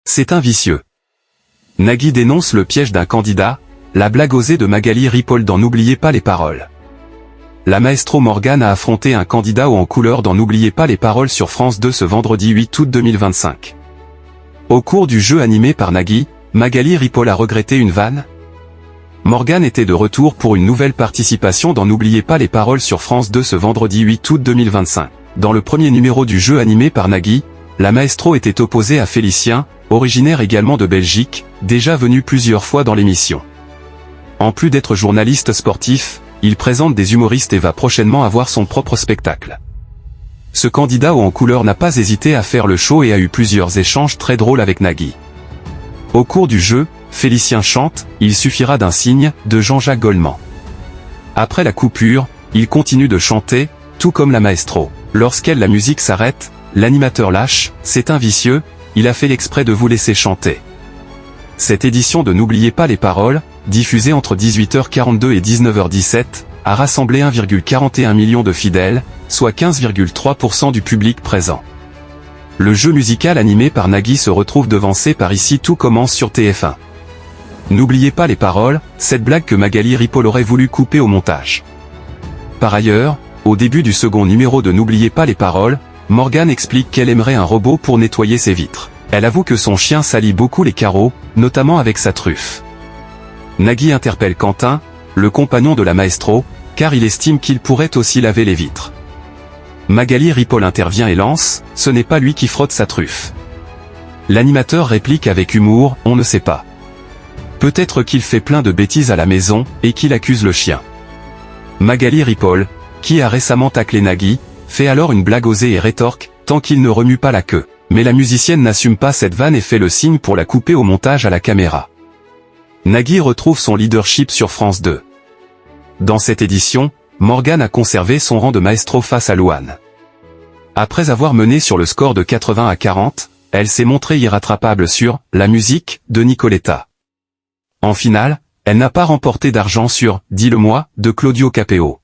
C'est un vicieux. Nagui dénonce le piège d'un candidat, la blague osée de Magali Ripoll dans N'oubliez pas les paroles. La maestro Morgane a affronté un candidat haut en couleur dans N'oubliez pas les paroles sur France 2 ce vendredi 8 août 2025. Au cours du jeu animé par Nagui, Magali Ripoll a regretté une vanne. Morgane était de retour pour une nouvelle participation dans N'oubliez pas les paroles sur France 2 ce vendredi 8 août 2025. Dans le premier numéro du jeu animé par Nagui, la maestro était opposée à Félicien, originaire également de Belgique, déjà venu plusieurs fois dans l'émission. En plus d'être journaliste sportif, il présente des humoristes et va prochainement avoir son propre spectacle. Ce candidat haut en couleur n'a pas hésité à faire le show et a eu plusieurs échanges très drôles avec Nagui. Au cours du jeu, Félicien chante « Il suffira d'un signe » de Jean-Jacques Goldman. Après la coupure, il continue de chanter, tout comme la maestro. La musique s'arrête, l'animateur lâche « C'est un vicieux », il a fait exprès de vous laisser chanter. Cette édition de N'oubliez pas les paroles, diffusée entre 18h42 et 19h17, a rassemblé 1,41 million de fidèles, soit 15,3% du public présent. Le jeu musical animé par Nagui se retrouve devancé par Ici tout commence sur TF1. N'oubliez pas les paroles, cette blague que Magali Ripoll aurait voulu couper au montage. Par ailleurs, au début du second numéro de N'oubliez pas les paroles, Morgane explique qu'elle aimerait un robot pour nettoyer ses vitres. Elle avoue que son chien salit beaucoup les carreaux, notamment avec sa truffe. Nagui interpelle Quentin, le compagnon de la maestro, car il estime qu'il pourrait aussi laver les vitres. Magali Ripoll intervient et lance « Ce n'est pas lui qui frotte sa truffe ». L'animateur réplique avec humour « On ne sait pas. Peut-être qu'il fait plein de bêtises à la maison, et qu'il accuse le chien ». Magali Ripoll, qui a récemment taclé Nagui, fait alors une blague osée et rétorque « Tant qu'il ne remue pas la queue ». Mais la musicienne n'assume pas cette vanne et fait le signe pour la couper au montage à la caméra. Nagui retrouve son leadership sur France 2. Dans cette édition, Morgane a conservé son rang de maestro face à Louane. Après avoir mené sur le score de 80-40, elle s'est montrée irrattrapable sur « La musique » de Nicoletta. En finale, elle n'a pas remporté d'argent sur « Dis-le-moi » de Claudio Capéo.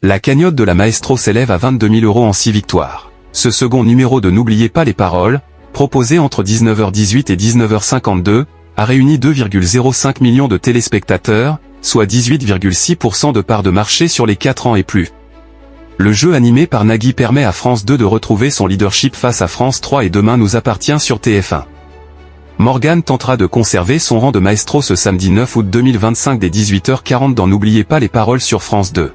La cagnotte de la maestro s'élève à 22 000 € en 6 victoires. Ce second numéro de N'oubliez pas les paroles, proposé entre 19h18 et 19h52, a réuni 2,05 millions de téléspectateurs, soit 18,6% de part de marché sur les 4 ans et plus. Le jeu animé par Nagui permet à France 2 de retrouver son leadership face à France 3 et Demain nous appartient sur TF1. Morgane tentera de conserver son rang de maestro ce samedi 9 août 2025 dès 18h40 dans N'oubliez pas les paroles sur France 2.